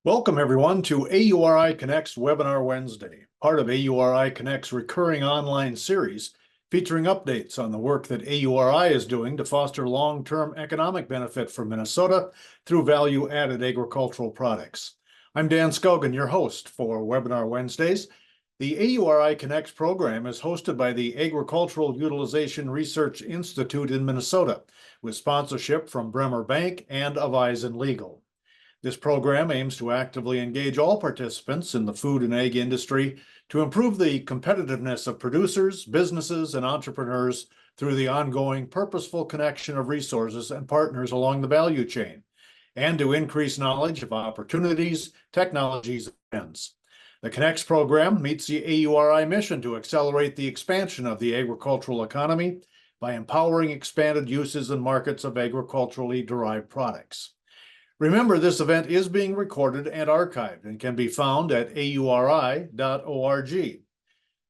Welcome, everyone, to AURI Connect's Webinar Wednesday, part of AURI Connect's recurring online series featuring updates on the work that AURI is doing to foster long-term economic benefit for Minnesota through value-added agricultural products. I'm Dan Scogan, your host for Webinar Wednesdays. The AURI Connect program is hosted by the Agricultural Utilization Research Institute in Minnesota, with sponsorship from Bremer Bank and Avisen Legal. This program aims to actively engage all participants in the food and ag industry to improve the competitiveness of producers, businesses, and entrepreneurs through the ongoing purposeful connection of resources and partners along the value chain, and to increase knowledge of opportunities, technologies, and trends. The Connects program meets the AURI mission to accelerate the expansion of the agricultural economy by empowering expanded uses and markets of agriculturally derived products. Remember, this event is being recorded and archived and can be found at auri.org.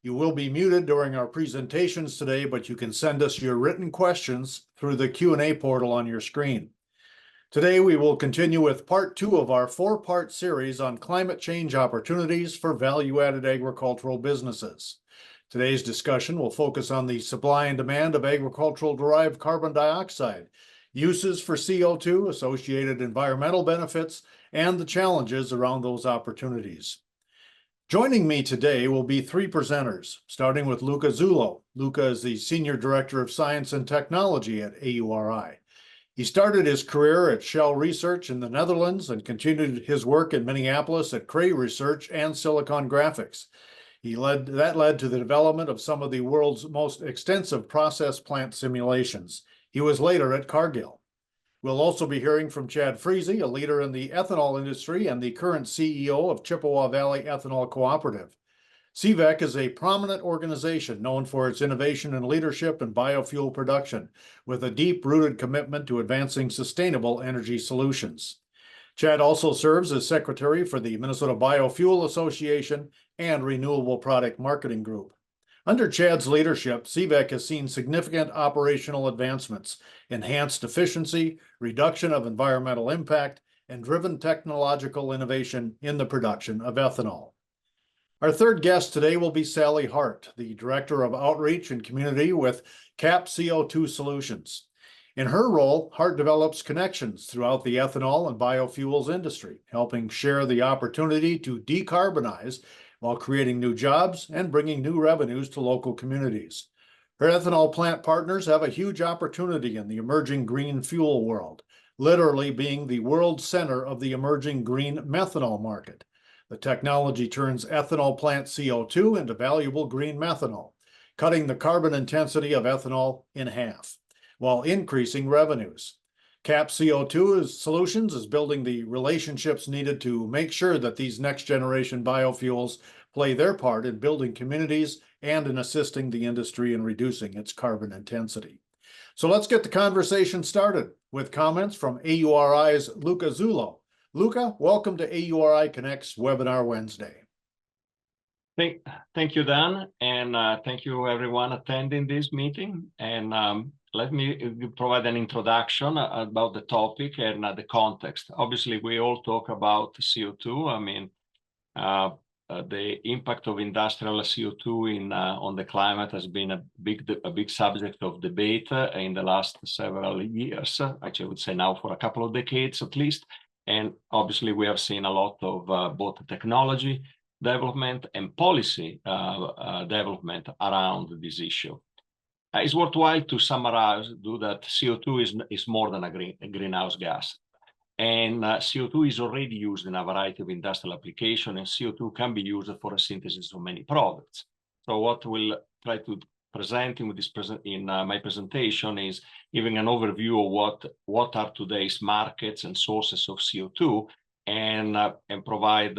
You will be muted during our presentations today, but you can send us your written questions through the Q&A portal on your screen. Today, we will continue with part 2 of our 4-part series on climate change opportunities for value-added agricultural businesses. Today's discussion will focus on the supply and demand of agricultural-derived carbon dioxide, uses for CO2, associated environmental benefits, and the challenges around those opportunities. Joining me today will be 3 presenters, starting with Luca Zullo. Luca is the Senior Director of Science and Technology at AURI. He started his career at Shell Research in the Netherlands and continued his work in Minneapolis at Cray Research and Silicon Graphics. That led to the development of some of the world's most extensive process plant simulations. He was later at Cargill. We'll also be hearing from Chad Freese, a leader in the ethanol industry and the current CEO of Chippewa Valley Ethanol Cooperative. CVEC is a prominent organization known for its innovation and leadership in biofuel production, with a deep-rooted commitment to advancing sustainable energy solutions. Chad also serves as secretary for the Minnesota Biofuel Association and Renewable Product Marketing Group. Under Chad's leadership, CVEC has seen significant operational advancements, enhanced efficiency, reduction of environmental impact, and driven technological innovation in the production of ethanol. Our third guest today will be Sally Hart, the Director of Outreach and Community with CAP CO2 Solutions. In her role, Hart develops connections throughout the ethanol and biofuels industry, helping share the opportunity to decarbonize while creating new jobs and bringing new revenues to local communities. Her ethanol plant partners have a huge opportunity in the emerging green fuel world, literally being the world center of the emerging green methanol market. The technology turns ethanol plant CO2 into valuable green methanol, cutting the carbon intensity of ethanol in half, while increasing revenues. CAP CO2 Solutions is building the relationships needed to make sure that these next-generation biofuels play their part in building communities and in assisting the industry in reducing its carbon intensity. So let's get the conversation started with comments from AURI's Luca Zullo. Luca, welcome to AURI Connect's Webinar Wednesday. Thank you, Dan, and thank you everyone attending this meeting. And let me provide an introduction about the topic and the context. Obviously, we all talk about CO2. I mean, the impact of industrial CO2 on the climate has been a big subject of debate in the last several years. Actually, I would say now for a couple of decades at least. And obviously, we have seen a lot of both technology development and policy development around this issue. It's worthwhile to summarize that CO2 is more than a greenhouse gas. And CO2 is already used in a variety of industrial applications, and CO2 can be used for a synthesis of many products. So what we'll try to present in my presentation is giving an overview of what are today's markets and sources of CO2, and provide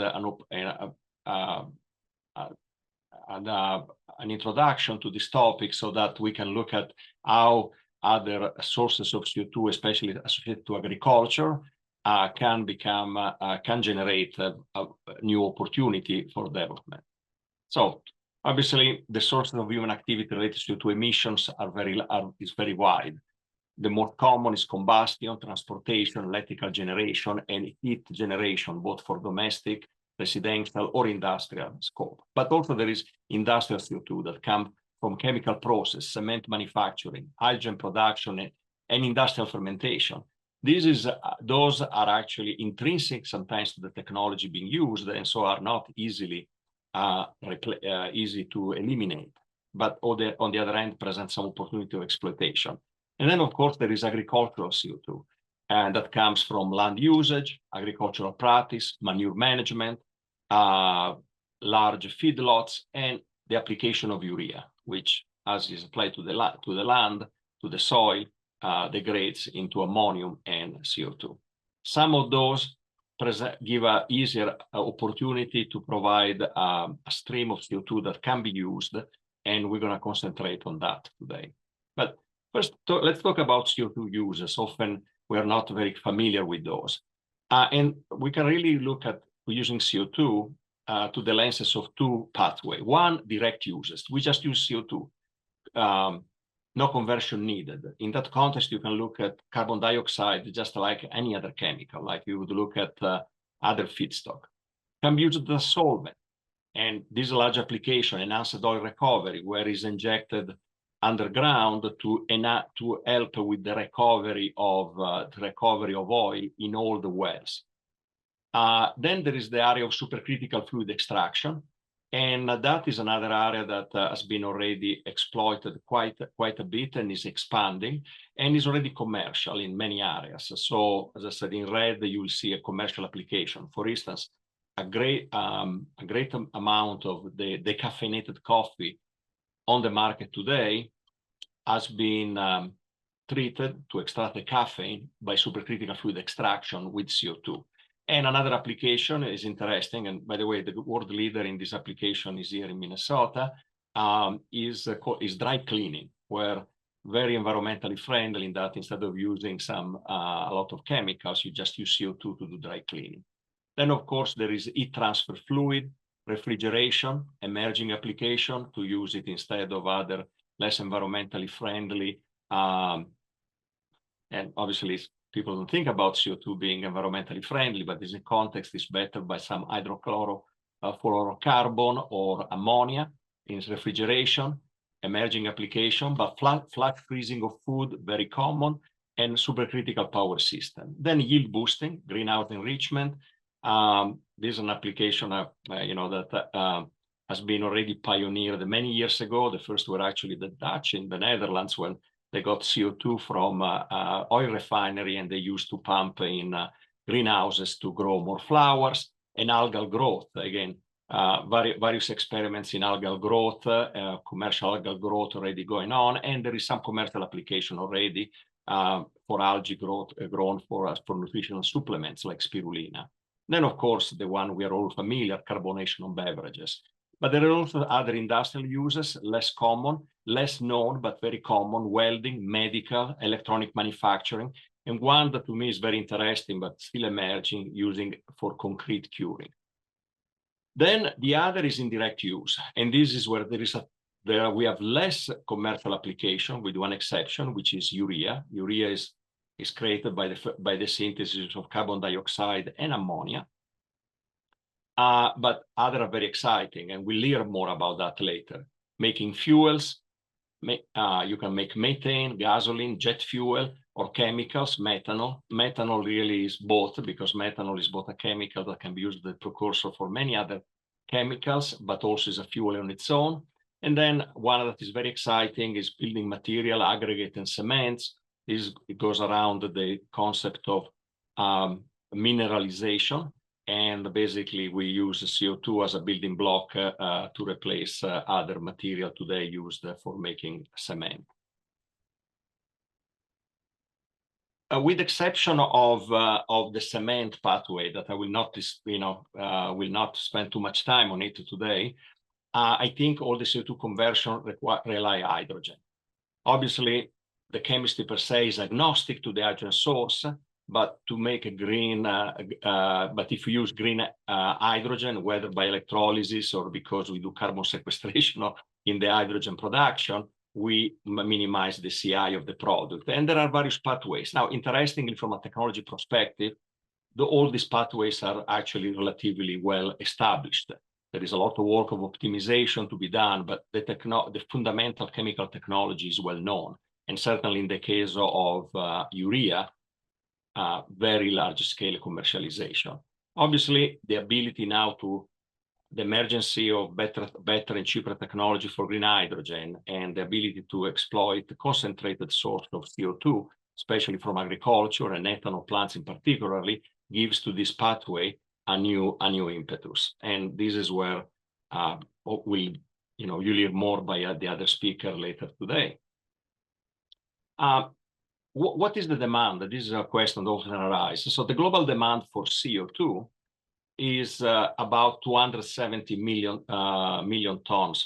an introduction to this topic so that we can look at how other sources of CO2, especially associated to agriculture, can generate a new opportunity for development. So obviously, the sources of human activity related to emissions is very wide. The most common is combustion, transportation, electrical generation, and heat generation, both for domestic, residential, or industrial scope. But also there is industrial CO2 that comes from chemical process, cement manufacturing, hydrogen production, and industrial fermentation. Those are actually intrinsic sometimes to the technology being used, and so are not easy to eliminate. But on the other hand, present some opportunity of exploitation. And then, of course, there is agricultural CO2, and that comes from land usage, agricultural practice, manure management, large feedlots, and the application of urea, which, as is applied to the land, to the soil, degrades into ammonium and CO2. Some of those give an easier opportunity to provide a stream of CO2 that can be used, and we're going to concentrate on that today. But first, let's talk about CO2 uses. Often we are not very familiar with those. And we can really look at using CO2 to the lenses of two pathways. One, direct uses. We just use CO2. No conversion needed. In that context, you can look at carbon dioxide just like any other chemical, like you would look at other feedstock. Can be used as a solvent. And this is a large application, enhanced oil recovery, where it's injected underground to help with the recovery of oil in all the wells. Then there is the area of supercritical fluid extraction. And that is another area that has been already exploited quite a bit and is expanding and is already commercial in many areas. So, as I said, in red, you will see a commercial application. For instance, a great amount of the decaffeinated coffee on the market today has been treated to extract the caffeine by supercritical fluid extraction with CO2. And another application is interesting, and by the way, the world leader in this application is here in Minnesota, is dry cleaning, where very environmentally friendly in that instead of using a lot of chemicals, you just use CO2 to do dry cleaning. Then, of course, there is heat transfer fluid, refrigeration, emerging application to use it instead of other less environmentally friendly. And obviously, people don't think about CO2 being environmentally friendly, but in context is better by some hydrofluorocarbon or ammonia in refrigeration, emerging application, but flash freezing of food, very common, and supercritical power system. Then yield boosting, greenhouse enrichment. This is an application that has been already pioneered many years ago. The first were actually the Dutch in the Netherlands when they got CO2 from oil refinery and they used to pump in greenhouses to grow more flowers and algal growth. Again, various experiments in algal growth, commercial algal growth already going on, and there is some commercial application already for algae growth grown for nutritional supplements like spirulina. Then, of course, the one we are all familiar, carbonation of beverages. But there are also other industrial uses, less common, less known, but very common: welding, medical, electronic manufacturing, and one that to me is very interesting, but still emerging, using for concrete curing. Then the other is indirect use, and this is where we have less commercial application, with one exception, which is urea. Urea is created by the synthesis of carbon dioxide and ammonia. But other are very exciting, and we'll hear more about that later. Making fuels, you can make methane, gasoline, jet fuel, or chemicals, methanol. Methanol really is both, because methanol is both a chemical that can be used as a precursor for many other chemicals, but also is a fuel on its own. And then one that is very exciting is building material, aggregate, and cements. It goes around the concept of mineralization. And basically, we use CO2 as a building block to replace other material today used for making cement. With exception of the cement pathway, that I will not spend too much time on it today, I think all the CO2 conversion rely on hydrogen. Obviously, the chemistry per se is agnostic to the hydrogen source, but to make a green, but if you use green hydrogen, whether by electrolysis or because we do carbon sequestration in the hydrogen production, we minimize the CI of the product. And there are various pathways. Now, interestingly, from a technology perspective, all these pathways are actually relatively well established. There is a lot of work of optimization to be done, but the fundamental chemical technology is well known. And certainly in the case of urea, very large scale commercialization. Obviously, the ability now the emergency of better and cheaper technology for green hydrogen and the ability to exploit the concentrated source of CO2, especially from agriculture and ethanol plants in particularly, gives to this pathway a new impetus. And this is where you'll hear more by the other speaker later today. What is the demand? This is a question that often arises. So the global demand for CO2 is about 270 million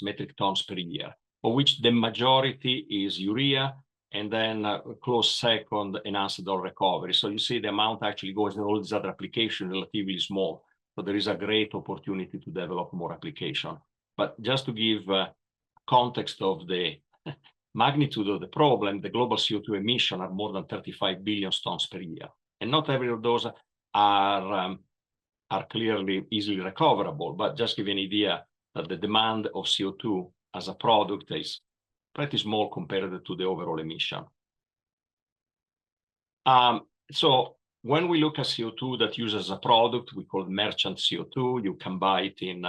metric tons per year, of which the majority is urea, and then close second, enhanced oil recovery. So you see the amount actually goes in all these other applications relatively small. So there is a great opportunity to develop more application. But just to give context of the magnitude of the problem, the global CO2 emission are more than 35 billion tons per year. And not every of those are clearly easily recoverable, but just give you an idea that the demand of CO2 as a product is pretty small compared to the overall emission. So when we look at CO2 that uses a product, we call it merchant CO2. You can buy it in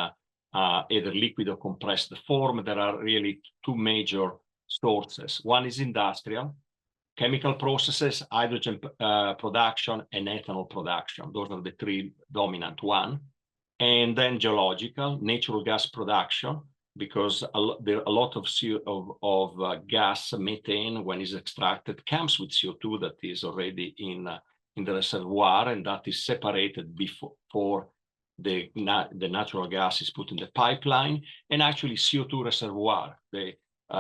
either liquid or compressed form. There are really two major sources. One is industrial, chemical processes, hydrogen production, and ethanol production. Those are the three dominant ones. And then geological, natural gas production, because there are a lot of gas, methane, when it's extracted, comes with CO2 that is already in the reservoir, and that is separated before the natural gas is put in the pipeline. And actually CO2 reservoir, the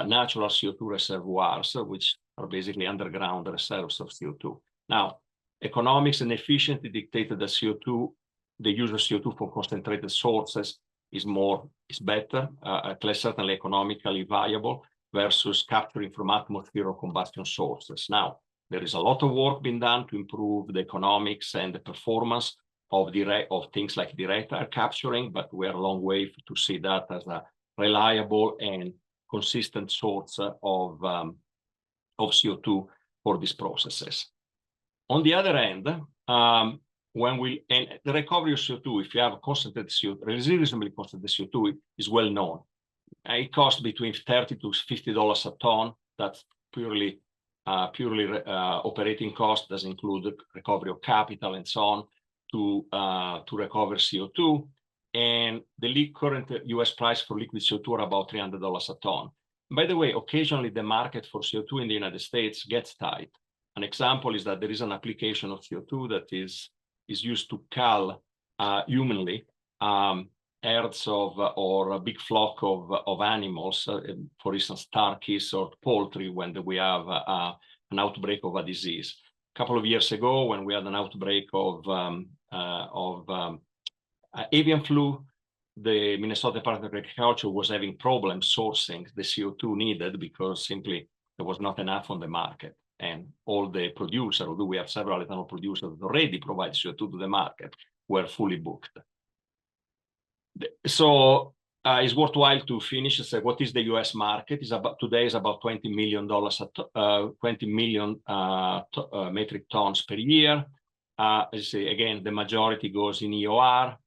natural CO2 reservoirs, which are basically underground reserves of CO2. Now, economics and efficiency dictated that CO2, the use of CO2 for concentrated sources is better, at least certainly economically viable, versus capturing from atmosphere or combustion sources. Now, there is a lot of work being done to improve the economics and the performance of things like direct air capturing, but we're a long way to see that as a reliable and consistent source of CO2 for these processes. On the other end, and the recovery of CO2, if you have a concentrated CO2, reasonably concentrated CO2, is well known. It costs between $30 to $50 a ton. That's purely operating cost, doesn't include the recovery of capital and so on to recover CO2. And the current US price for liquid CO2 are about $300 a ton. By the way, occasionally the market for CO2 in the United States gets tight. An example is that there is an application of CO2 that is used to cull humanly herds or a big flock of animals, for instance, turkeys or poultry, when we have an outbreak of a disease. A couple of years ago, when we had an outbreak of avian flu, the Minnesota Department of Agriculture was having problems sourcing the CO2 needed because simply there was not enough on the market. And all the producers, although we have several ethanol producers that already provide CO2 to the market, were fully booked. So it's worthwhile to finish and say, what is the US market? Today is about $20 million, 20 million metric tons per year. As I say, again, the majority goes in EOR,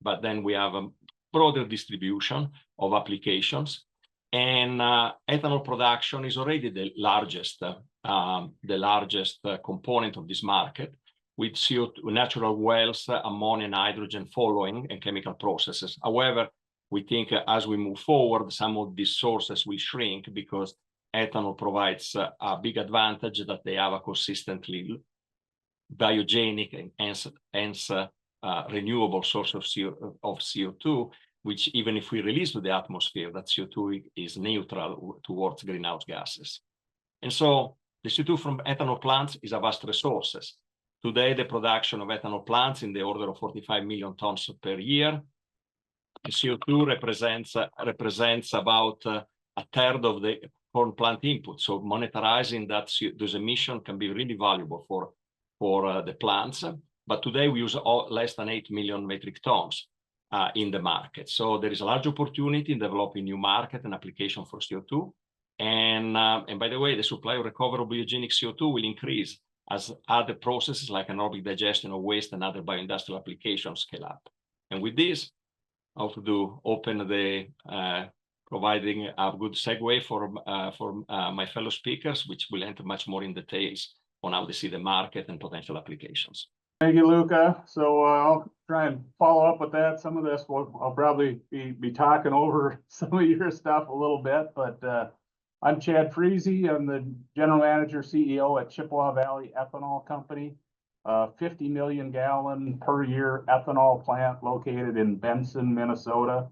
but then we have a broader distribution of applications. And ethanol production is already the largest component of this market, with CO2, natural wells, ammonia and hydrogen following, and chemical processes. However, we think as we move forward, some of these sources will shrink because ethanol provides a big advantage that they have a consistently biogenic and hence renewable source of CO2, which even if we release to the atmosphere, that CO2 is neutral towards greenhouse gases. And so the CO2 from ethanol plants is a vast resource. Today, the production of ethanol plants in the order of 45 million tons per year. The CO2 represents about a third of the corn plant input. So monetizing those emissions can be really valuable for the plants. But today we use less than 8 million metric tons in the market. So there is a large opportunity in developing new market and application for CO2. And by the way, the supply of recoverable biogenic CO2 will increase as other processes like anaerobic digestion of waste and other bioindustrial applications scale up. And with this, I hope to open the providing a good segue for my fellow speakers, which will enter much more in details on how they see the market and potential applications. Thank you, Luca. So I'll try and follow up with that. Some of this I'll probably be talking over some of your stuff a little bit, but I'm Chad Freese. I'm the general manager, CEO at Chippewa Valley Ethanol Company, 50 million gallon per year ethanol plant located in Benson, Minnesota.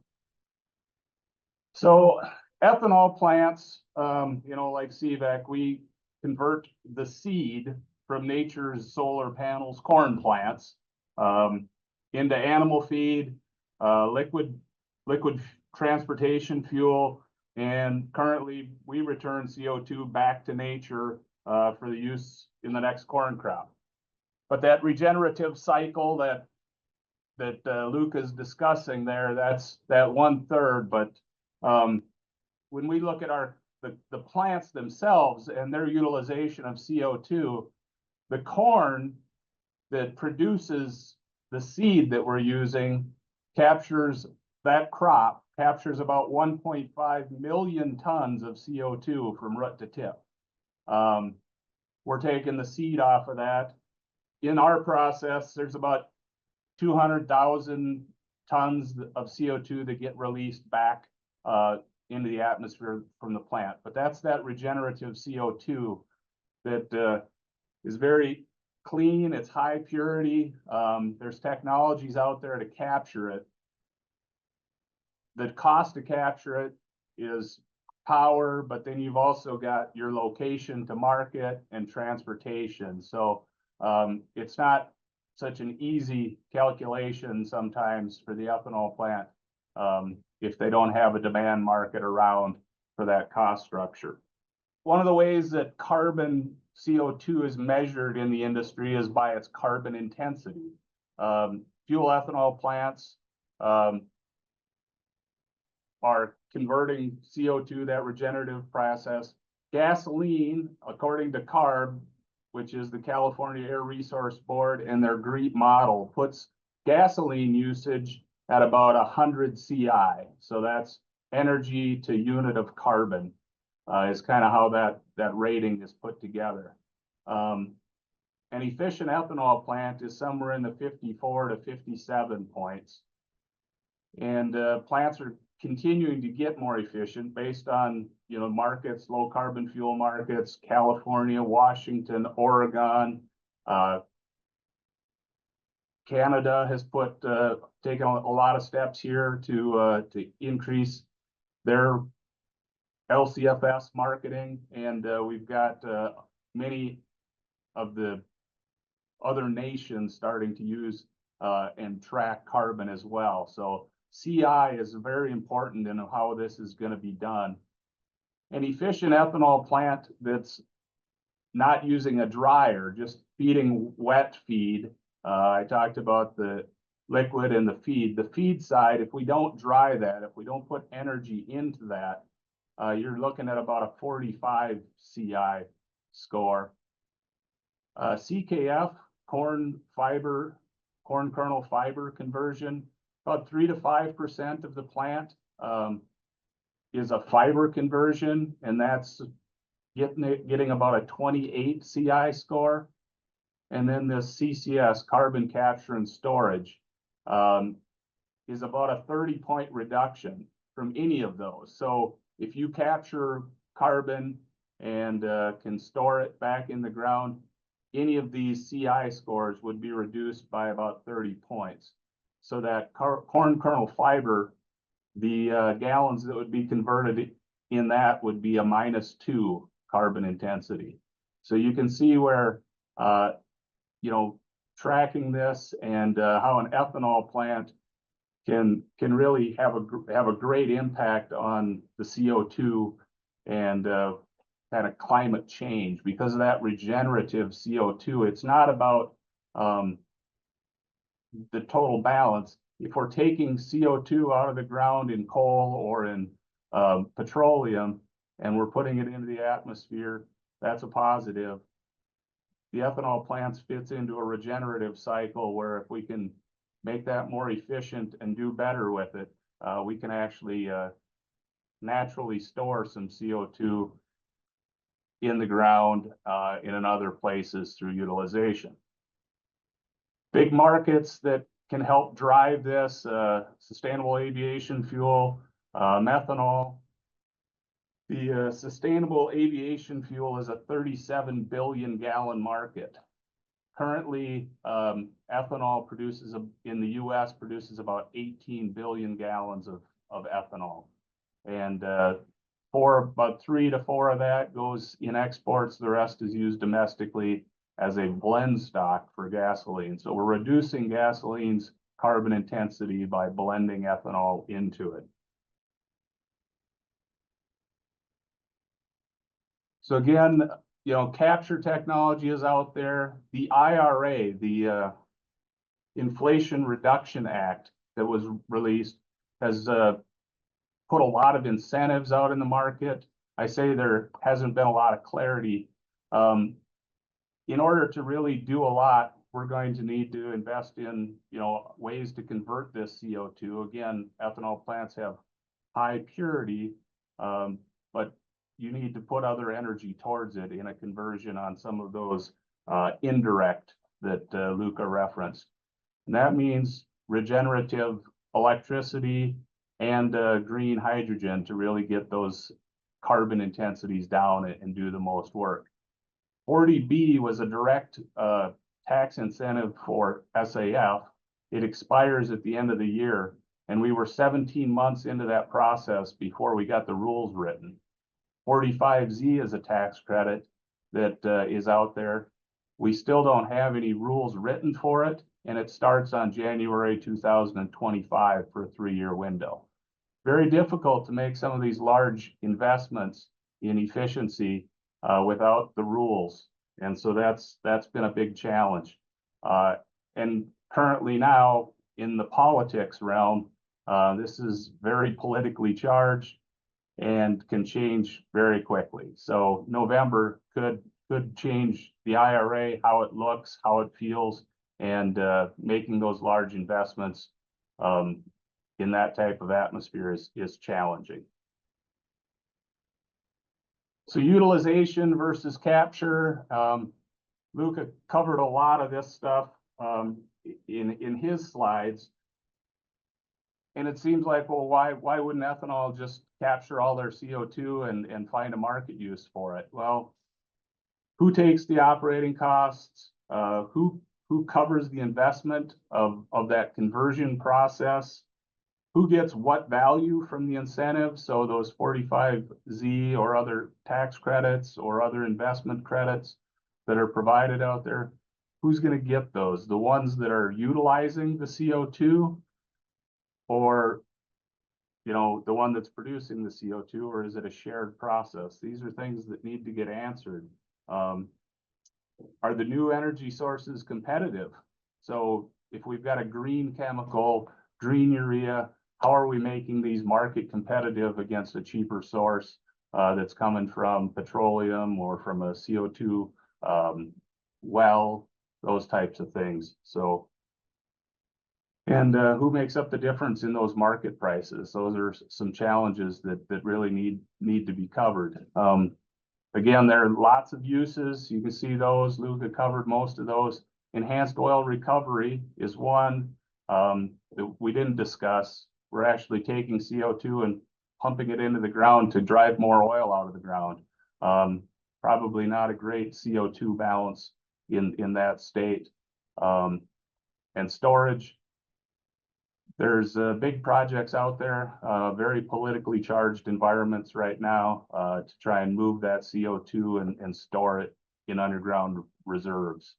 So ethanol plants, like CVEC, we convert the seed from nature's solar panels, corn plants, into animal feed, liquid transportation fuel, and currently we return CO2 back to nature for the use in the next corn crop. But that regenerative cycle that Luke is discussing there, that's that 1/3. But when we look at the plants themselves and their utilization of CO2, the corn that produces the seed that we're using captures about 1.5 million tons of CO2 from root to tip. We're taking the seed off of that. In our process, there's about 200,000 tons of CO2 that get released back into the atmosphere from the plant. But that's that regenerative CO2 that is very clean, it's high purity. There's technologies out there to capture it. The cost to capture it is power, but then you've also got your location to market and transportation. So it's not such an easy calculation sometimes for the ethanol plant if they don't have a demand market around for that cost structure. One of the ways that carbon CO2 is measured in the industry is by its carbon intensity. Fuel ethanol plants are converting CO2, that regenerative process. Gasoline, according to CARB, which is the California Air Resource Board, and their GREET model, puts gasoline usage at about 100 CI. So that's energy to unit of carbon, is kind of how that rating is put together. An efficient ethanol plant is somewhere in the 54 to 57 points. And plants are continuing to get more efficient based on markets, low carbon fuel markets, California, Washington, Oregon. Canada has taken a lot of steps here to increase their LCFS marketing, and we've got many of the other nations starting to use and track carbon as well. So CI is very important in how this is going to be done. An efficient ethanol plant that's not using a dryer, just feeding wet feed. I talked about the liquid and the feed. The feed side, if we don't dry that, if we don't put energy into that, you're looking at about a 45 CI score. CKF, corn kernel fiber conversion, about 3 to 5% of the plant is a fiber conversion, and that's getting about a 28 CI score. And then the CCS, carbon capture and storage, is about a 30-point reduction from any of those. So if you capture carbon and can store it back in the ground, any of these CI scores would be reduced by about 30 points. So that corn kernel fiber, the gallons that would be converted in that would be a -2 carbon intensity. So you can see where, tracking this and how an ethanol plant can really have a great impact on the CO2 and kind of climate change because of that regenerative CO2. It's not about the total balance. If we're taking CO2 out of the ground in coal or in petroleum and we're putting it into the atmosphere, that's a positive. The ethanol plants fits into a regenerative cycle where if we can make that more efficient and do better with it, we can actually naturally store some CO2 in the ground and in other places through utilization. Big markets that can help drive this, sustainable aviation fuel, methanol. The sustainable aviation fuel is a 37 billion gallon market. Currently, ethanol in the US produces about 18 billion gallons of ethanol. And about 3 to 4 of that goes in exports. The rest is used domestically as a blend stock for gasoline. So we're reducing gasoline's carbon intensity by blending ethanol into it. So again, capture technology is out there. The IRA, the Inflation Reduction Act that was released, has put a lot of incentives out in the market. I say there hasn't been a lot of clarity. In order to really do a lot, we're going to need to invest in, ways to convert this CO2. Again, ethanol plants have high purity, but you need to put other energy towards it in a conversion on some of those indirect that Luca referenced. And that means regenerative electricity and green hydrogen to really get those carbon intensities down and do the most work. 40B was a direct tax incentive for SAF. It expires at the end of the year, and we were 17 months into that process before we got the rules written. 45Z is a tax credit that is out there. We still don't have any rules written for it, and it starts on January 2025 for a 3-year window. Very difficult to make some of these large investments in efficiency without the rules. And so that's been a big challenge. And currently now in the politics realm, this is very politically charged and can change very quickly. So November could change the IRA, how it looks, how it feels, and making those large investments in that type of atmosphere is challenging. So utilization versus capture. Luca covered a lot of this stuff in his slides. And it seems like, well, why wouldn't ethanol just capture all their CO2 and find a market use for it? Well, who takes the operating costs? Who covers the investment of that conversion process? Who gets what value from the incentive? So those 45Z or other tax credits or other investment credits that are provided out there, who's going to get those? The ones that are utilizing the CO2, or the one that's producing the CO2, or is it a shared process? These are things that need to get answered. Are the new energy sources competitive? So if we've got a green chemical, green urea, how are we making these market competitive against a cheaper source that's coming from petroleum or from a CO2 well, those types of things. So, and who makes up the difference in those market prices? Those are some challenges that really need to be covered. Again, there are lots of uses. You can see those. Luca covered most of those. Enhanced oil recovery is one that we didn't discuss. We're actually taking CO2 and pumping it into the ground to drive more oil out of the ground. Probably not a great CO2 balance in that state. And storage. There's big projects out there, very politically charged environments right now to try and move that CO2 and store it in underground reserves.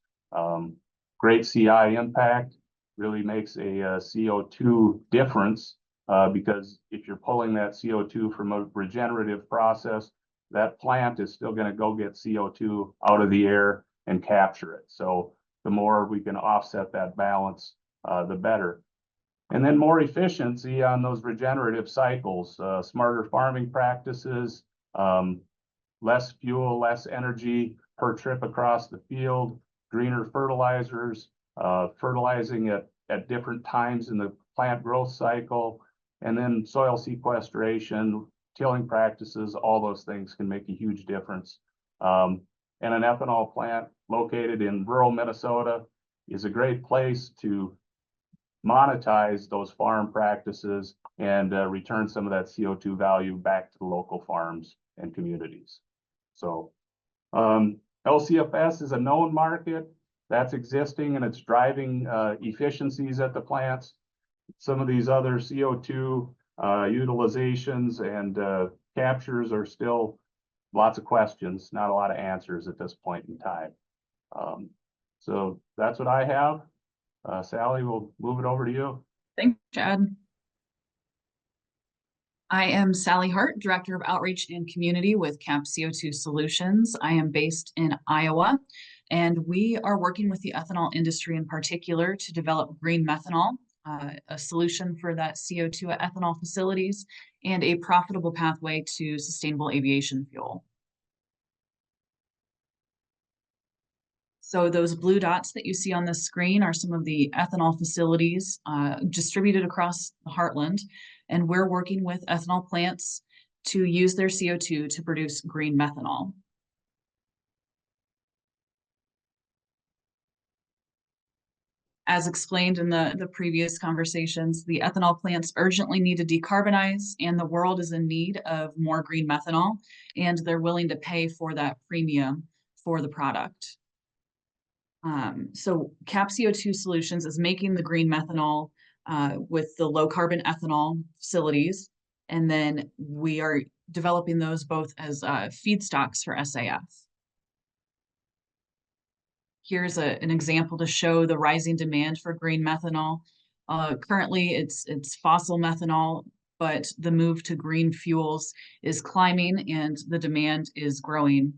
Great CI impact. really makes a CO2 difference, because if you're pulling that CO2 from a regenerative process, that plant is still going to go get CO2 out of the air and capture it. So the more we can offset that balance, the better. And then more efficiency on those regenerative cycles, smarter farming practices, less fuel, less energy per trip across the field, greener fertilizers, fertilizing at different times in the plant growth cycle, and then soil sequestration, tilling practices, all those things can make a huge difference. And an ethanol plant located in rural Minnesota is a great place to monetize those farm practices and return some of that CO2 value back to the local farms and communities. So LCFS is a known market that's existing, and it's driving efficiencies at the plants. Some of these other CO2 utilizations and captures are still lots of questions, not a lot of answers at this point in time. So that's what I have. Sally, we'll move it over to you. Thanks, Chad. I am Sally Hart, Director of Outreach and Community with CAP CO2 Solutions. I am based in Iowa, and we are working with the ethanol industry in particular to develop green methanol, a solution for that CO2 at ethanol facilities, and a profitable pathway to sustainable aviation fuel. So those blue dots that you see on the screen are some of the ethanol facilities distributed across the heartland. And we're working with ethanol plants to use their CO2 to produce green methanol. As explained in the previous conversations, the ethanol plants urgently need to decarbonize, and the world is in need of more green methanol, and they're willing to pay for that premium for the product. So CAP CO2 Solutions is making the green methanol with the low carbon ethanol facilities. And then we are developing those both as feedstocks for SAF. Here's an example to show the rising demand for green methanol. Currently it's fossil methanol, but the move to green fuels is climbing and the demand is growing.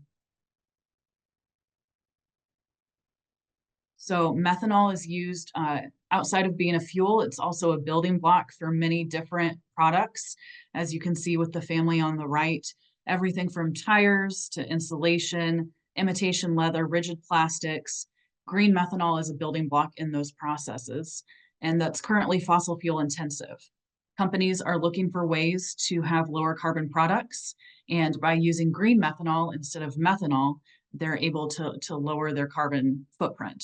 So methanol is used outside of being a fuel. It's also a building block for many different products. As you can see with the family on the right, everything from tires to insulation, imitation leather, rigid plastics. Green methanol is a building block in those processes, and that's currently fossil fuel intensive. Companies are looking for ways to have lower carbon products, and by using green methanol instead of methanol, they're able to lower their carbon footprint.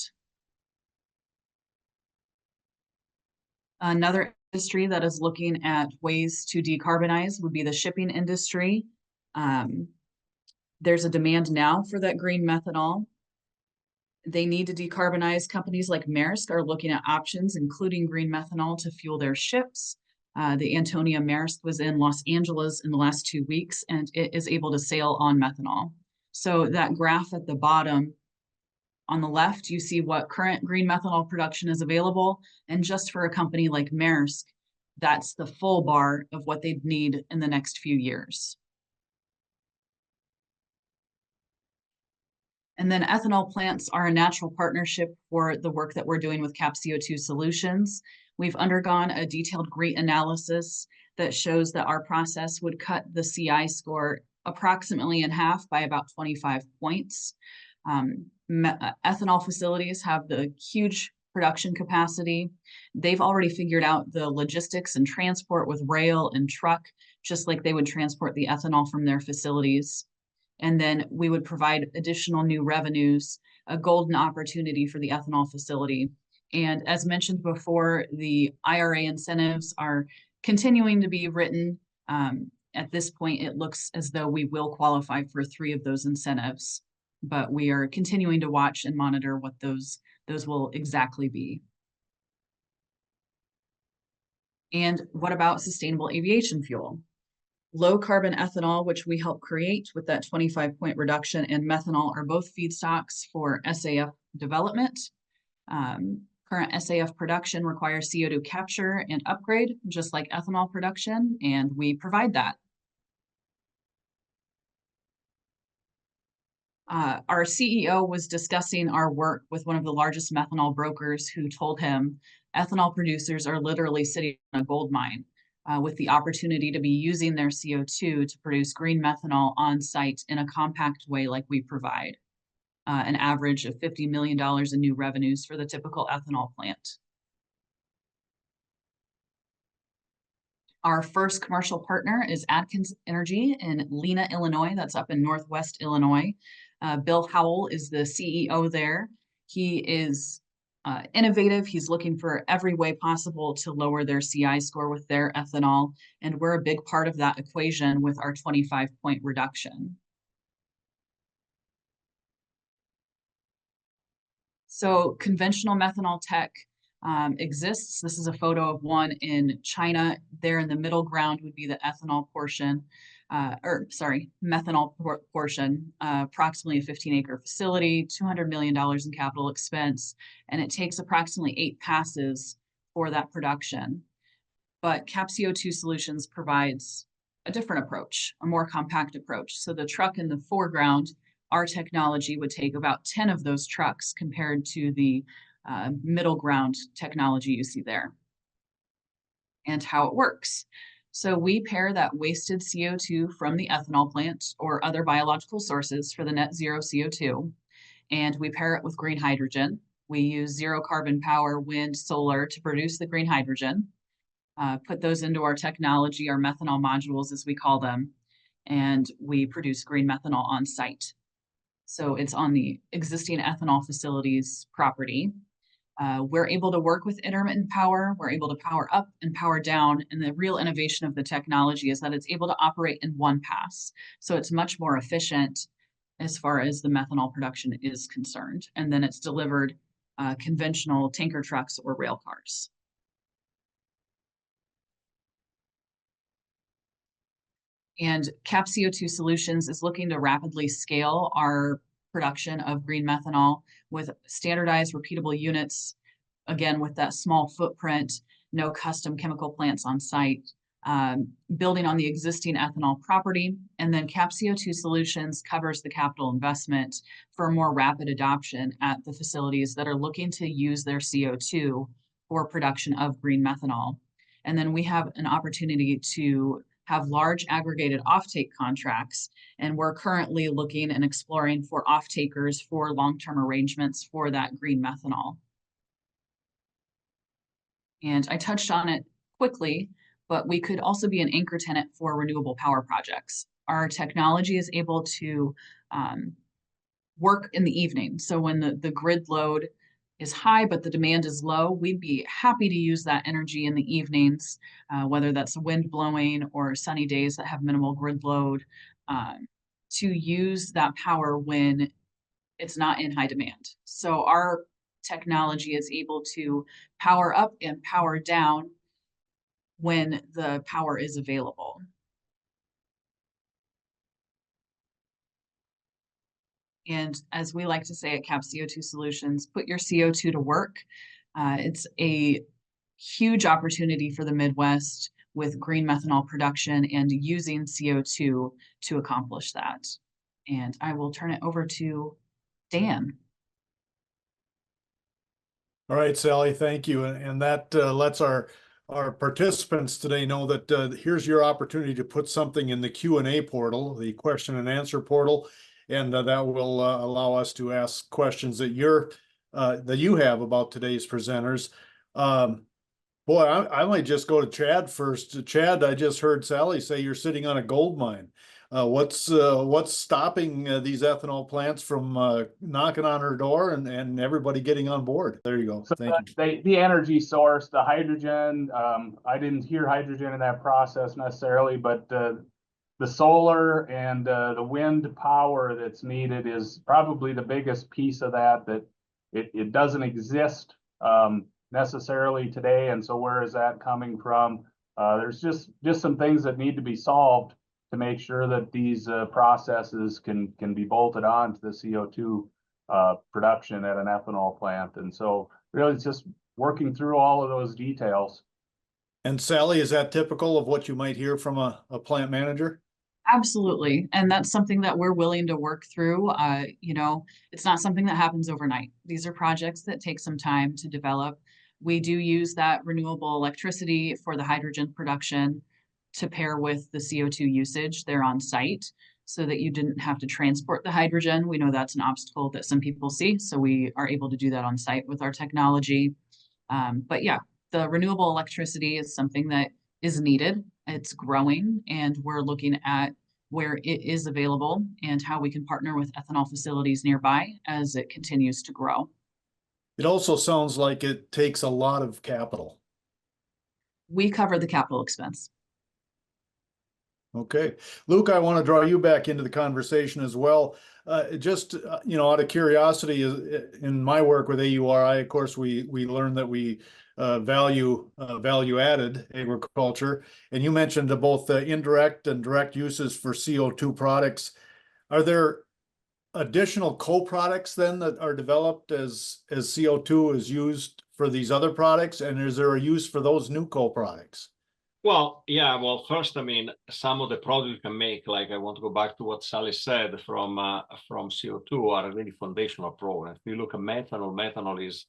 Another industry that is looking at ways to decarbonize would be the shipping industry. There's a demand now for that green methanol. They need to decarbonize. Companies like Maersk are looking at options, including green methanol to fuel their ships. The Antonia Maersk was in Los Angeles in the last 2 weeks, and it is able to sail on methanol. So that graph at the bottom, on the left, you see what current green methanol production is available. And just for a company like Maersk, that's the full bar of what they'd need in the next few years. And then ethanol plants are a natural partnership for the work that we're doing with CAP CO2 Solutions. We've undergone a detailed GREET analysis that shows that our process would cut the CI score approximately in half by about 25 points. Ethanol facilities have the huge production capacity. They've already figured out the logistics and transport with rail and truck, just like they would transport the ethanol from their facilities. And then we would provide additional new revenues, a golden opportunity for the ethanol facility. And as mentioned before, the IRA incentives are continuing to be written. At this point, it looks as though we will qualify for 3 of those incentives, but we are continuing to watch and monitor what those will exactly be. And what about sustainable aviation fuel? Low carbon ethanol, which we help create with that 25-point reduction, and methanol are both feedstocks for SAF development. Current SAF production requires CO2 capture and upgrade, just like ethanol production, and we provide that. Our CEO was discussing our work with one of the largest methanol brokers who told him ethanol producers are literally sitting on a gold mine with the opportunity to be using their CO2 to produce green methanol on site in a compact way like we provide. An average of $50 million in new revenues for the typical ethanol plant. Our first commercial partner is Atkins Energy in Lena, Illinois. That's up in Northwest Illinois. Bill Howell is the CEO there. He is innovative. He's looking for every way possible to lower their CI score with their ethanol. And we're a big part of that equation with our 25-point reduction. So conventional methanol tech exists. This is a photo of one in China. There in the middle ground would be the ethanol portion, methanol portion, approximately a 15-acre facility, $200 million in capital expense, and it takes approximately 8 passes for that production. But CO2 Solutions provides a different approach, a more compact approach. So the truck in the foreground, our technology would take about 10 of those trucks compared to the middle ground technology you see there. And how it works. So we pair that wasted CO2 from the ethanol plant or other biological sources for the net zero CO2, and we pair it with green hydrogen. We use zero carbon power, wind, solar to produce the green hydrogen, put those into our technology, our methanol modules as we call them, and we produce green methanol on site. So it's on the existing ethanol facilities property. We're able to work with intermittent power. We're able to power up and power down. And the real innovation of the technology is that it's able to operate in one pass. So it's much more efficient as far as the methanol production is concerned. And then it's delivered conventional tanker trucks or rail cars. And CO2 Solutions is looking to rapidly scale our production of green methanol with standardized, repeatable units, again, with that small footprint, no custom chemical plants on site, building on the existing ethanol property. And then CO2 Solutions covers the capital investment for more rapid adoption at the facilities that are looking to use their CO2 for production of green methanol. And then we have an opportunity to have large aggregated offtake contracts, and we're currently looking and exploring for off-takers for long-term arrangements for that green methanol. And I touched on it quickly, but we could also be an anchor tenant for renewable power projects. Our technology is able to work in the evening. So when the grid load is high, but the demand is low, we'd be happy to use that energy in the evenings, whether that's wind blowing or sunny days that have minimal grid load, to use that power when it's not in high demand. So our technology is able to power up and power down when the power is available. And as we like to say at CO2 Solutions, put your CO2 to work. It's a huge opportunity for the Midwest with green methanol production and using CO2 to accomplish that. And I will turn it over to Dan. All right, Sally, thank you. And that lets our participants today know that here's your opportunity to put something in the Q&A portal, the question and answer portal. And that will allow us to ask questions that you have about today's presenters. Boy, I might just go to Chad first. Chad, I just heard Sally say you're sitting on a gold mine. What's stopping these ethanol plants from knocking on her door and everybody getting on board? There you go. So Thank you. the energy source, the hydrogen, I didn't hear hydrogen in that process necessarily, but the solar and the wind power that's needed is probably the biggest piece of that it doesn't exist necessarily today. And so where is that coming from? There's just some things that need to be solved to make sure that these processes can be bolted on to the CO2 production at an ethanol plant. And so really it's just working through all of those details. And Sally, is that typical of what you might hear from a plant manager? Absolutely. And that's something that we're willing to work through. You know, it's not something that happens overnight. These are projects that take some time to develop. We do use that renewable electricity for the hydrogen production to pair with the CO2 usage there on site so that you didn't have to transport the hydrogen. We know that's an obstacle that some people see. So we are able to do that on site with our technology. But yeah, the renewable electricity is something that is needed. It's growing, and we're looking at where it is available and how we can partner with ethanol facilities nearby as it continues to grow. It also sounds like it takes a lot of capital. We cover the capital expense. Okay. Luke, I want to draw you back into the conversation as well. You know, out of curiosity, in my work with AURI, of course, we learned that we value added agriculture. And you mentioned both indirect and direct uses for CO2 products. Are there additional co-products then that are developed as CO2 is used for these other products? And is there a use for those new co-products? Well, yeah, well, first, I mean, some of the products you can make, like I want to go back to what Sally said from CO2 are really foundational programs. If you look at methanol, methanol is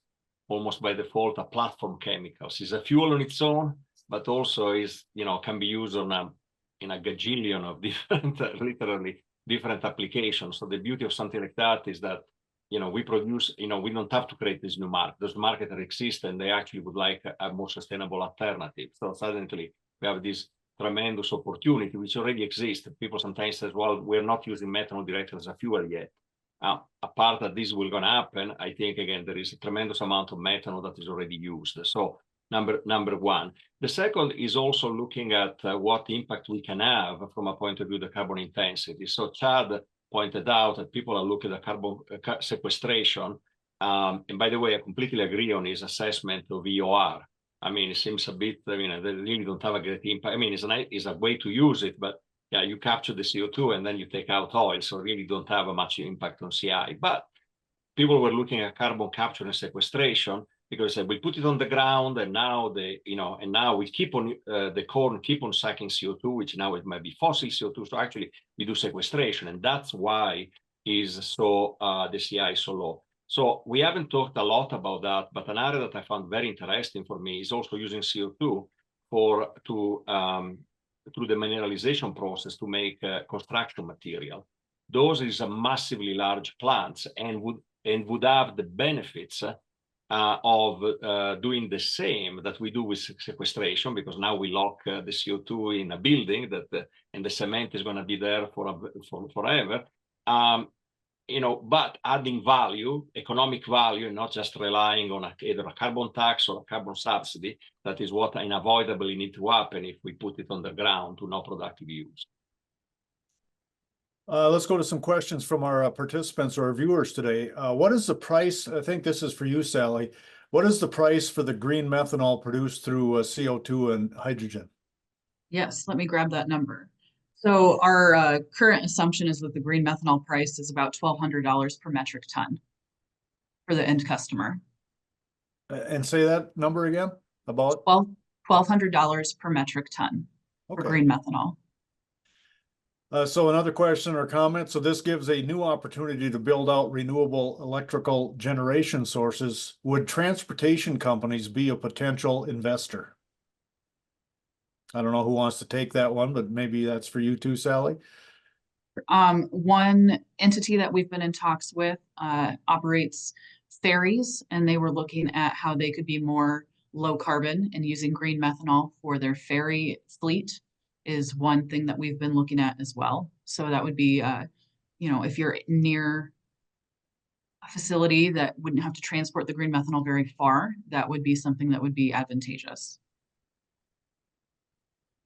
almost by default a platform chemical. It's a fuel on its own, but also is, you know, can be used on in a gajillion of different, literally different applications. So the beauty of something like that is that, you know, we produce, you know, we don't have to create this new market. Those markets exist and they actually would like a more sustainable alternative. So suddenly we have this tremendous opportunity which already exists. People sometimes say, well, we're not using methanol directly as a fuel yet. Apart that this will going to happen, I think, again, there is a tremendous amount of methanol that is already used. So number one. The second is also looking at what impact we can have from a point of view of the carbon intensity. So Chad pointed out that people are looking at carbon sequestration. And by the way, I completely agree on his assessment of EOR. I mean, it seems a bit, I mean, they really don't have a great impact. I mean, it's a way to use it, but yeah, you capture the CO2 and then you take out oil, so really don't have a much impact on CI. But people were looking at carbon capture and sequestration because we put it on the ground, and now now we keep on the corn keep on sucking CO2, which now it might be fossil CO2. So actually, we do sequestration, and that's why is so the CI is so low. So we haven't talked a lot about that, but an area that I found very interesting for me is also using CO2 through the mineralization process to make construction material. Those is a massively large plants and would have the benefits of doing the same that we do with sequestration, because now we lock the CO2 in a building and the cement is going to be there for forever. You know, but adding value, economic value, and not just relying on either a carbon tax or a carbon subsidy. That is what unavoidably need to happen if we put it on the ground to no productive use. Let's go to some questions from our participants or our viewers today. What is the price? I think this is for you, Sally. What is the price for the green methanol produced through CO2 and hydrogen? Yes, let me grab that number. So our current assumption is that the green methanol price is about $1,200 per metric ton for the end customer. And say that number again, about $1,200 per metric ton for green methanol. So another question or comment. So this gives a new opportunity to build out renewable electrical generation sources. Would transportation companies be a potential investor? I don't know who wants to take that one, but maybe that's for you too, Sally. One entity that we've been in talks with operates ferries, and they were looking at how they could be more low carbon and using green methanol for their ferry fleet is one thing that we've been looking at as well. So that would be, you know, if you're near a facility that wouldn't have to transport the green methanol very far, that would be something that would be advantageous.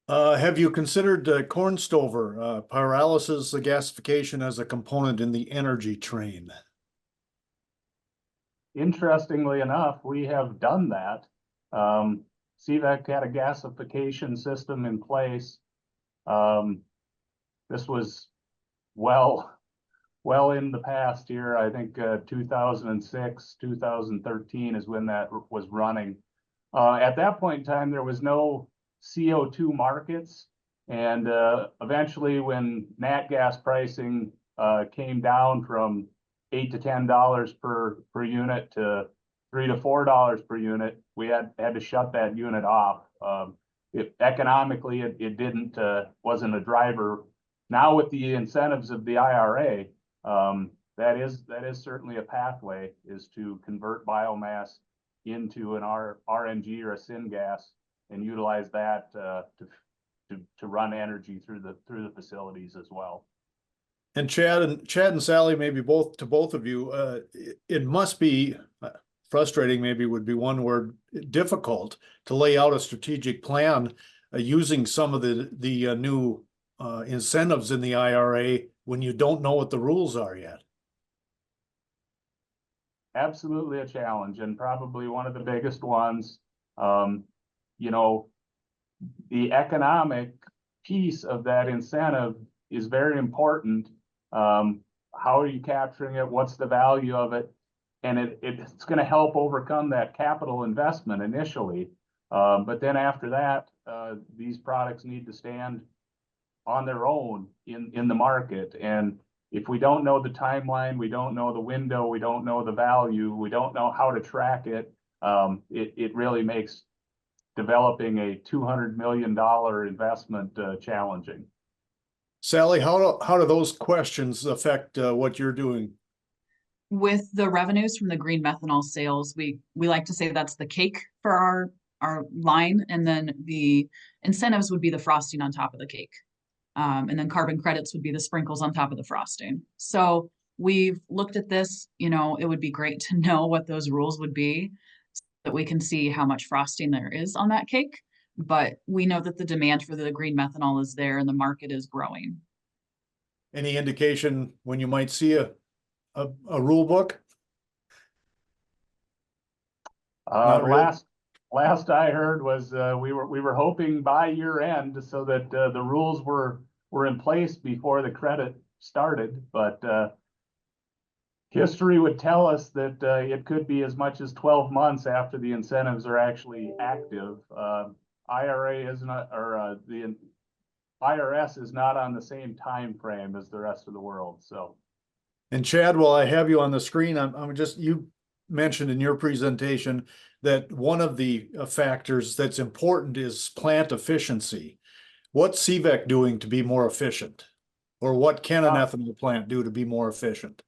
Have you considered corn stover, pyrolysis, gasification as a component in the energy train? Interestingly enough, we have done that. CVEC had a gasification system in place. This was well well in the past here. I think 2006, 2013 is when that was running. At that point in time, there was no CO2 markets. And eventually when nat gas pricing came down from $8 to $10 per unit to $3 to $4 per unit, we had to shut that unit off. Economically, it didn't wasn't a driver. Now with the incentives of the IRA, that is certainly a pathway, is to convert biomass into an RNG or a syngas and utilize that to run energy through the facilities as well. And Chad and Sally, maybe both of you, it must be frustrating, maybe would be one word, difficult to lay out a strategic plan using some of the new incentives in the IRA when you don't know what the rules are yet. Absolutely a challenge, and probably one of the biggest ones. You know, the economic piece of that incentive is very important. How are you capturing it? What's the value of it? And it's going to help overcome that capital investment initially. But then after that, these products need to stand on their own in the market. And if we don't know the timeline, we don't know the window, we don't know the value, we don't know how to track it, it really makes developing a $200 million investment challenging. Sally, how do those questions affect what you're doing? With the revenues from the green methanol sales, we like to say that's the cake for our line, and then the incentives would be the frosting on top of the cake. And then carbon credits would be the sprinkles on top of the frosting. So we've looked at this, you know, it would be great to know what those rules would be so that we can see how much frosting there is on that cake. But we know that the demand for the green methanol is there and the market is growing. Any indication when you might see a rule book? Last I heard was we were hoping by year end so that the rules were in place before the credit started, but history would tell us that it could be as much as 12 months after the incentives are actually active. IRA is not, or the IRS is not on the same time frame as the rest of the world. So, and Chad, while I have you on the screen, I'm just, you mentioned in your presentation that one of the factors that's important is plant efficiency. What's CVEC doing to be more efficient? Or what can an ethanol plant do to be more efficient?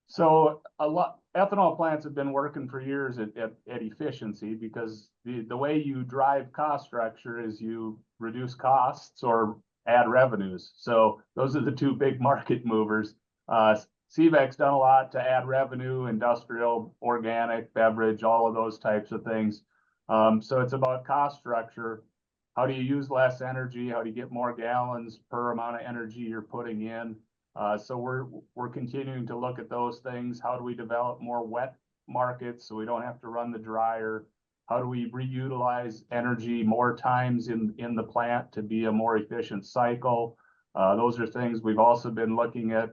So ethanol plants have been working for years at efficiency, because the way you drive cost structure is you reduce costs or add revenues. So those are the two big market movers. CVEC's done a lot to add revenue, industrial, organic, beverage, all of those types of things. So it's about cost structure. How do you use less energy? How do you get more gallons per amount of energy you're putting in? So we're continuing to look at those things. How do we develop more wet markets so we don't have to run the dryer? How do we reutilize energy more times in the plant to be a more efficient cycle? Those are things we've also been looking at.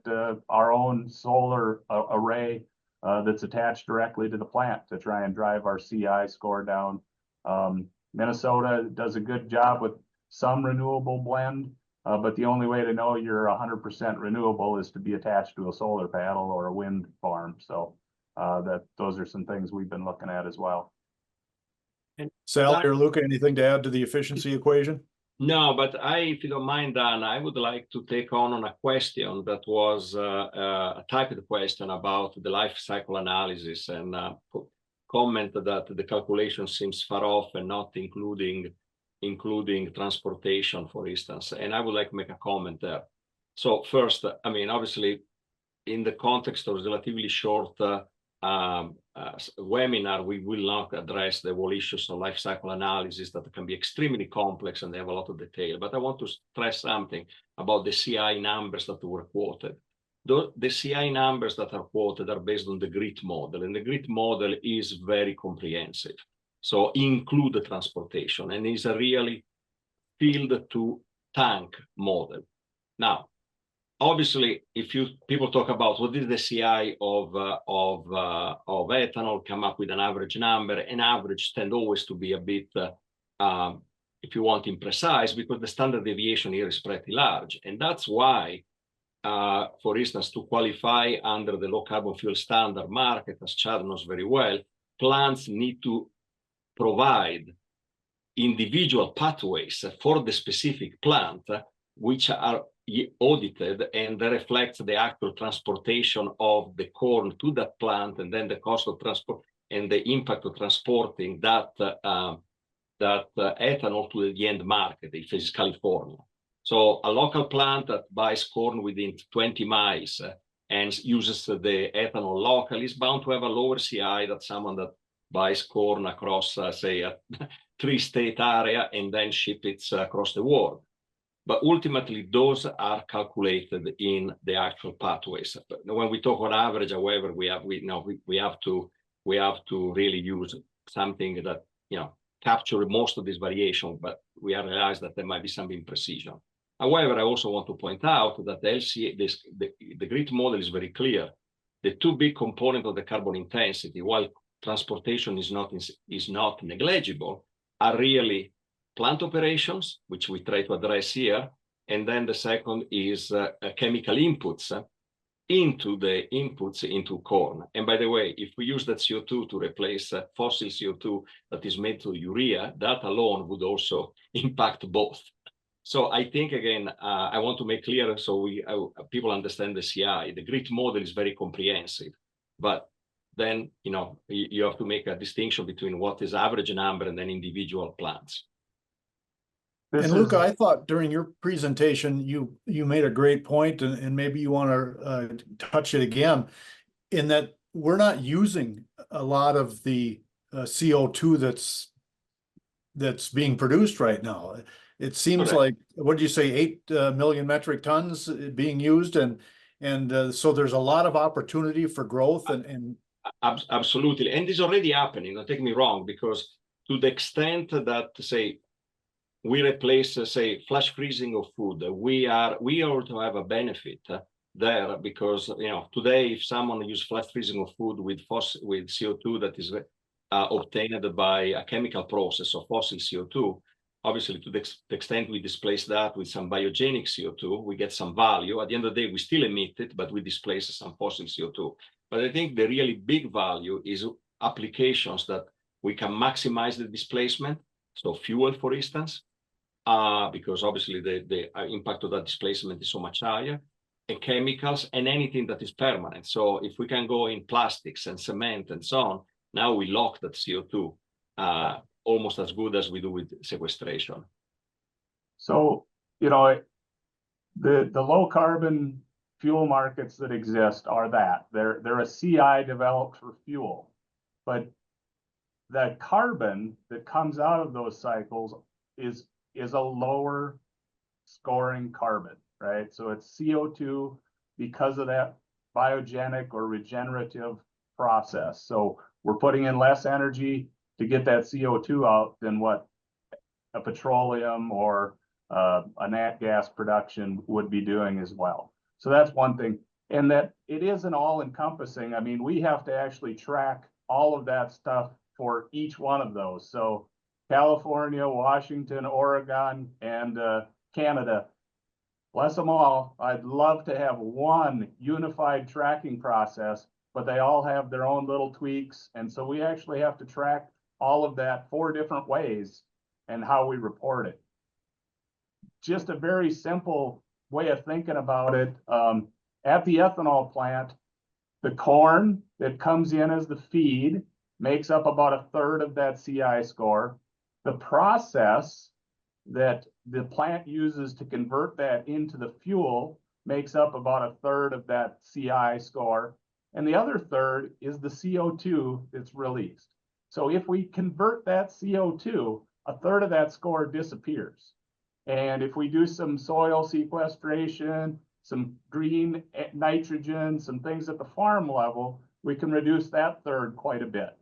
Our own solar array that's attached directly to the plant to try and drive our CI score down. Minnesota does a good job with some renewable blend, but the only way to know you're 100% renewable is to be attached to a solar panel or a wind farm. So those are some things we've been looking at as well. Sally or Luca, anything to add to the efficiency equation? No, but if you don't mind, Dan, I would like to take on a question that was a typed question about the life cycle analysis, and comment that the calculation seems far off and not including transportation, for instance. And I would like to make a comment there. So first, I mean, obviously, in the context of relatively short webinar, we will not address the whole issues of life cycle analysis that can be extremely complex and they have a lot of detail. But I want to stress something about the CI numbers that were quoted. The CI numbers that are quoted are based on the GRIT model, and the GRIT model is very comprehensive. So include the transportation, and is a really field to tank model. Now, obviously, if people talk about what is the CI of ethanol, come up with an average number. An average tend always to be a bit, if you want, imprecise, because the standard deviation here is pretty large, and that's why, for instance, to qualify under the low carbon fuel standard market, as Chad knows very well, plants need to provide individual pathways for the specific plant, which are audited and reflects the actual transportation of the corn to that plant, and then the cost of transport and the impact of transporting that ethanol to the end market, if it's California. So a local plant that buys corn within 20 miles and uses the ethanol locally is bound to have a lower CI than someone that buys corn across, say, a 3-state area and then ship it across the world. But ultimately, those are calculated in the actual pathways. But when we talk on average, however, we have to really use something that capture most of this variation, but we realize that there might be some imprecision. However, I also want to point out that the grid model is very clear. The two big components of the carbon intensity, while transportation is not negligible, are really plant operations, which we try to address here, and then the second is chemical inputs into corn. And by the way, if we use that CO2 to replace fossil CO2 that is made to urea, that alone would also impact both. So I think, again, I want to make clear so people understand the CI. The grid model is very comprehensive, but then you have to make a distinction between what is average number and then individual plants. And Luca, I thought during your presentation, you made a great point, and maybe you want to touch it again, in that we're not using a lot of the CO2 that's being produced right now. It seems like, what did you say, 8 million metric tons being used, and so there's a lot of opportunity for growth and absolutely, and it's already happening. Don't take me wrong, because to the extent that, say, we replace, say, flash freezing of food, we also have a benefit there, because today, if someone uses flash freezing of food with CO2 that is obtained by a chemical process of fossil CO2, obviously, to the extent we displace that with some biogenic CO2, we get some value. At the end of the day, we still emit it, but we displace some fossil CO2. But I think the really big value is applications that we can maximize the displacement. So fuel, for instance, because obviously the impact of that displacement is so much higher, and chemicals, and anything that is permanent. So if we can go in plastics and cement and so on, now we lock that CO2 almost as good as we do with sequestration. So, the low carbon fuel markets that exist are that. They're a CI developed for fuel. But that carbon that comes out of those cycles is a lower scoring carbon, right? So it's CO2 because of that biogenic or regenerative process. So we're putting in less energy to get that CO2 out than what a petroleum or a nat gas production would be doing as well. So that's one thing. And that it isn't all encompassing. I mean, we have to actually track all of that stuff for each one of those. So California, Washington, Oregon, and Canada, bless them all. I'd love to have one unified tracking process, but they all have their own little tweaks. And so we actually have to track all of that 4 different ways and how we report it. Just a very simple way of thinking about it. At the ethanol plant, the corn that comes in as the feed makes up about 1/3 of that CI score. The process that the plant uses to convert that into the fuel makes up about 1/3 of that CI score. And the other 1/3 is the CO2 that's released. So if we convert that CO2, 1/3 of that score disappears. And if we do some soil sequestration, some green nitrogen, some things at the farm level, we can reduce that 1/3 quite a bit.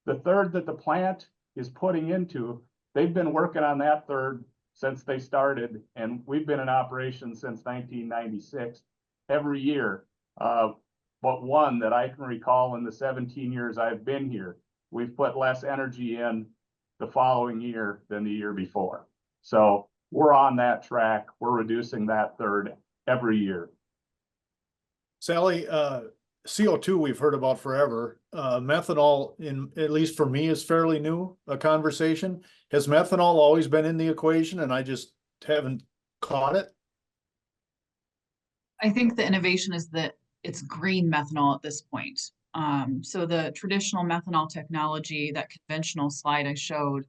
The 1/3 that the plant is putting into, they've been working on that 1/3 since they started, and we've been in operation since 1996. every year. But one that I can recall in the 17 years I've been here, we've put less energy in the following year than the year before. So we're on that track. We're reducing that third every year. Sally, CO2 we've heard about forever. Methanol, at least for me, is fairly new, a conversation. Has methanol always been in the equation and I just haven't caught it? I think the innovation is that it's green methanol at this point. So the traditional methanol technology, that conventional slide I showed,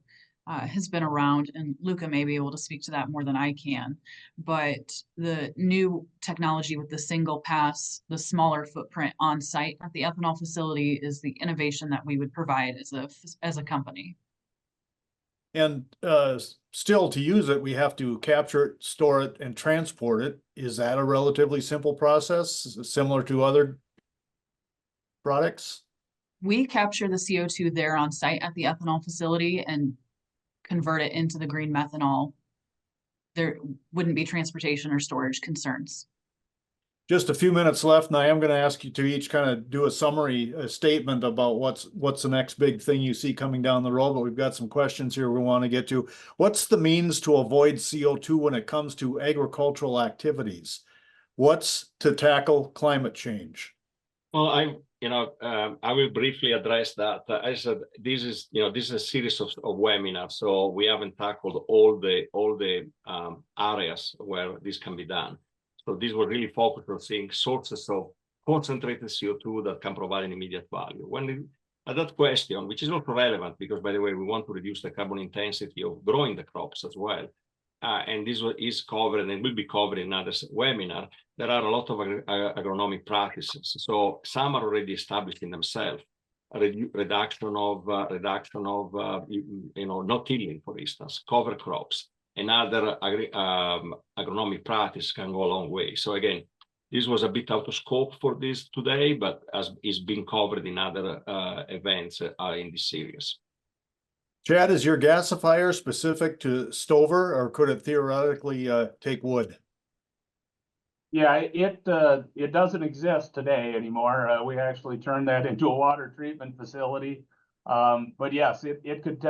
has been around, and Luca may be able to speak to that more than I can. But the new technology with the single pass, the smaller footprint on site at the ethanol facility is the innovation that we would provide as a company. And still to use it, we have to capture it, store it, and transport it. Is that a relatively simple process, similar to other products? We capture the CO2 there on site at the ethanol facility and convert it into the green methanol. There wouldn't be transportation or storage concerns. Just a few minutes left, and I am going to ask you to each kind of do a summary statement about what's the next big thing you see coming down the road, but we've got some questions here we want to get to. What's the means to avoid CO2 when it comes to agricultural activities? What's to tackle climate change? Well, I will briefly address that. I said this is a series of webinars, so we haven't tackled all the areas where this can be done. So these were really focused on seeing sources of concentrated CO2 that can provide an immediate value. At that question, which is also relevant because, by the way, we want to reduce the carbon intensity of growing the crops as well. And this is covered and will be covered in another webinar. There are a lot of agronomic practices. So some are already established in themselves. Reduction of not tilling, for instance, cover crops, and other agronomic practice can go a long way. So again, this was a bit out of scope for this today, but as is being covered in other events in this series. Chad, is your gasifier specific to Stover, or could it theoretically take wood? Yeah, it doesn't exist today anymore. We actually turned that into a water treatment facility. But yes, it could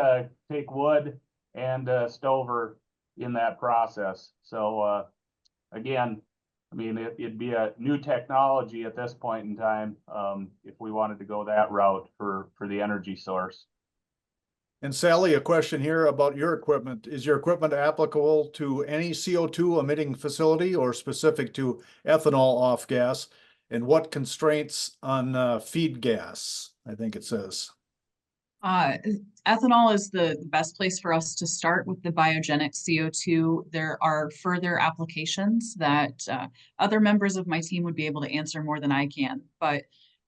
take wood and Stover in that process. So again, I mean, it'd be a new technology at this point in time if we wanted to go that route for the energy source. And Sally, a question here about your equipment. Is your equipment applicable to any CO2 emitting facility or specific to ethanol off gas? And what constraints on feed gas, I think it says? Ethanol is the best place for us to start with the biogenic CO2. There are further applications that other members of my team would be able to answer more than I can. But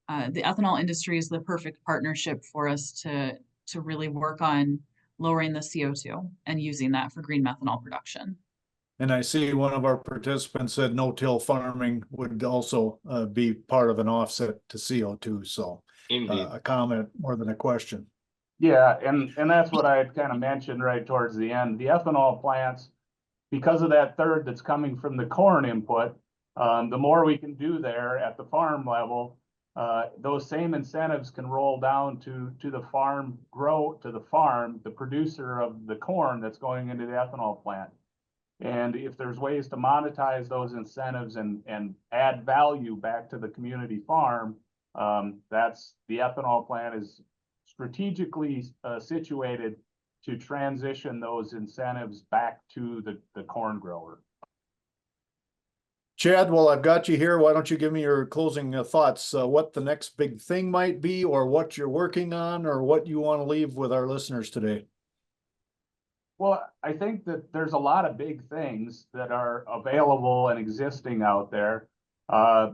the ethanol industry is the perfect partnership for us to really work on lowering the CO2 and using that for green methanol production. And I see one of our participants said no-till farming would also be part of an offset to CO2. So a comment more than a question. Yeah, and that's what I had kind of mentioned right towards the end. The ethanol plants, because of that third that's coming from the corn input, the more we can do there at the farm level, those same incentives can roll down to the farm, the producer of the corn that's going into the ethanol plant. And if there's ways to monetize those incentives and add value back to the community farm, that's the ethanol plant is strategically situated to transition those incentives back to the corn grower. Chad, well, I've got you here. Why don't you give me your closing thoughts, what the next big thing might be, or what you're working on, or what you want to leave with our listeners today? Well, I think that there's a lot of big things that are available and existing out there.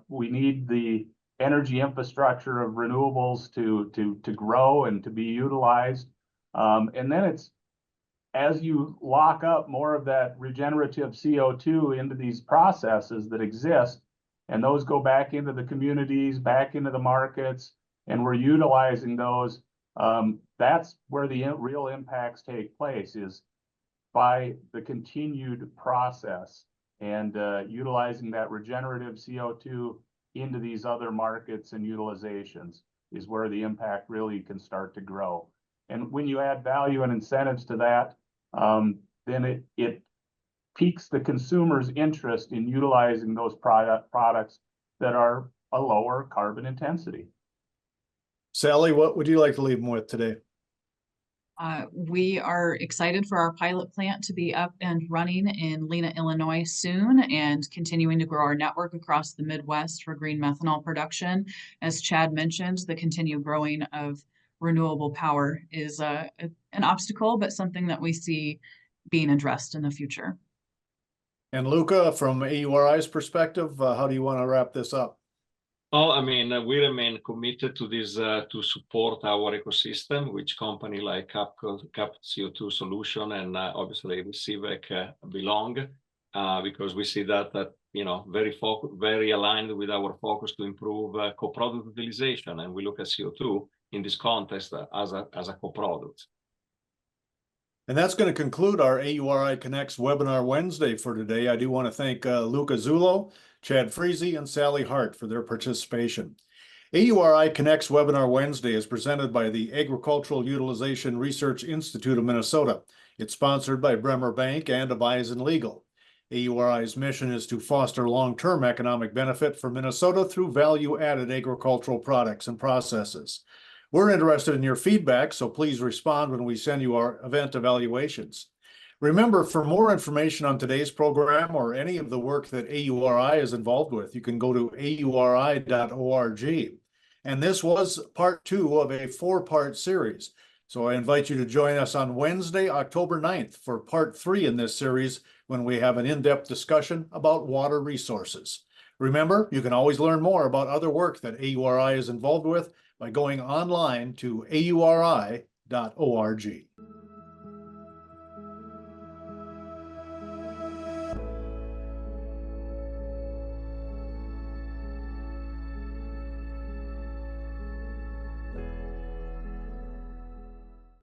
We need the energy infrastructure of renewables to grow and to be utilized. And then it's, as you lock up more of that regenerative CO2 into these processes that exist, and those go back into the communities, back into the markets, and we're utilizing those, that's where the real impacts take place, is by the continued process. and utilizing that regenerative CO2 into these other markets and utilizations is where the impact really can start to grow. And when you add value and incentives to that, then it piques the consumer's interest in utilizing those products that are a lower carbon intensity. Sally, what would you like to leave them with today? We are excited for our pilot plant to be up and running in Lena, Illinois soon, and continuing to grow our network across the Midwest for green methanol production. As Chad mentioned, the continued growing of renewable power is an obstacle, but something that we see being addressed in the future. And Luca, from AURI's perspective, how do you want to wrap this up? Oh, I mean, we remain committed to this to support our ecosystem, which company like Cap CO2 Solution and obviously CVEC belong, because we see that very aligned with our focus to improve co-product utilization, and we look at CO2 in this context as a co-product. And that's going to conclude our AURI Connects Webinar Wednesday for today. I do want to thank Luca Zullo, Chad Freese, and Sally Hart for their participation. AURI Connects Webinar Wednesday is presented by the Agricultural Utilization Research Institute of Minnesota. It's sponsored by Bremer Bank and Avisen Legal. AURI's mission is to foster long-term economic benefit for Minnesota through value-added agricultural products and processes. We're interested in your feedback, so please respond when we send you our event evaluations. Remember, for more information on today's program or any of the work that AURI is involved with, you can go to auri.org. And this was part 2 of a 4-part series. So I invite you to join us on Wednesday, October 9th for part 3 in this series, when we have an in-depth discussion about water resources. Remember, you can always learn more about other work that AURI is involved with by going online to auri.org.